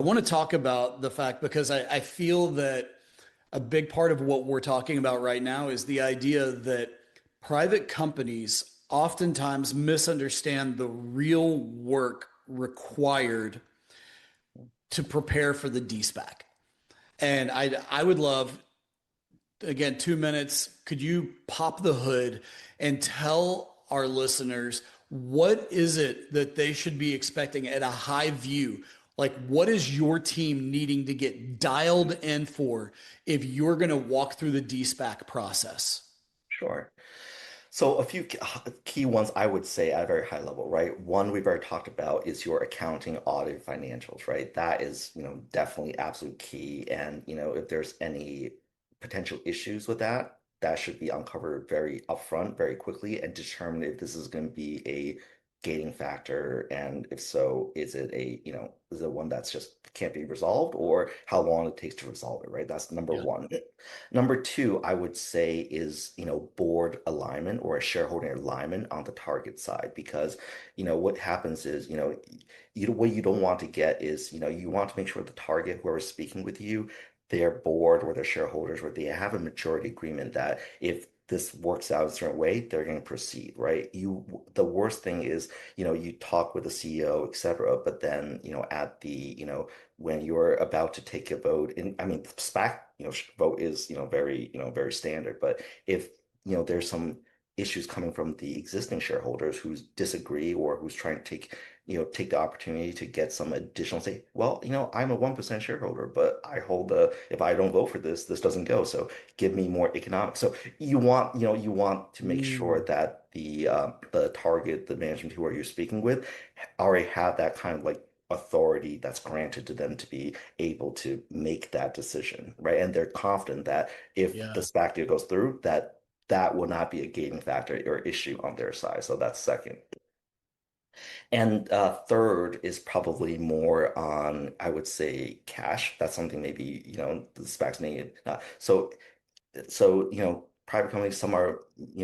want to talk about the fact because I feel that a big part of what we're talking about right now is the idea that private companies oftentimes misunderstand the real work required to prepare for the DSPAC. And I would love, again, 2 minutes. Could you pop the hood and tell our listeners what is it that they should be expecting at a high view? Like, what is your team needing to get dialed in for if you're going to walk through the DSPAC process? Sure. So a few key ones I would say at a very high level, right? One we've already talked about is your accounting, audit, financials, right? That is, definitely absolute key. And, if there's any potential issues with that, that should be uncovered very upfront, very quickly, and determine if this is going to be a gating factor, and if so, is it one that's just can't be resolved, or how long it takes to resolve it, right? That's number Yeah. one. Number two, I would say is, board alignment or a shareholder alignment on the target side, because, what happens is, what you don't want to get is, you want to make sure the target, whoever's speaking with you, their board or their shareholders, where they have a majority agreement that if this works out a certain way, they're going to proceed, right? The worst thing is, you talk with the CEO, et cetera, but then, at the, when you're about to take a vote, and I mean, SPAC, vote is, very standard, but if, there's some issues coming from the existing shareholders who disagree or who's trying to take the opportunity to get some additional say, well, I'm a 1% shareholder, but if I don't vote for this, this doesn't go. So give me more economics. So you want to make sure Mm. that the target, the management who are you speaking with, already have that kind of like authority that's granted to them to be able to make that decision, right? And they're confident that if the Yeah. SPAC deal goes through, that will not be a gating factor or issue on their side. So that's second. And third is probably more on, I would say, cash. That's something maybe, the SPACs may not. So, private companies, some are,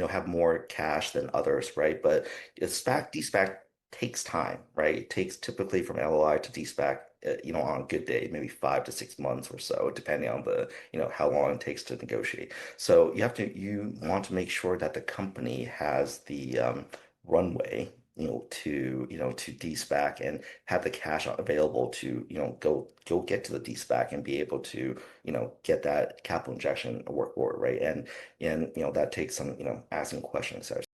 have more cash than others, right? But DSPAC takes time, right? It takes typically from LOI to DSPAC, on a good day, maybe 5 to 6 months or so, depending on how long it takes to negotiate. So you want to make sure that the company has the runway, to DSPAC and have the cash available to, go get to the DSPAC and be able to, get that capital injection work for it, right? And that takes some, asking questions.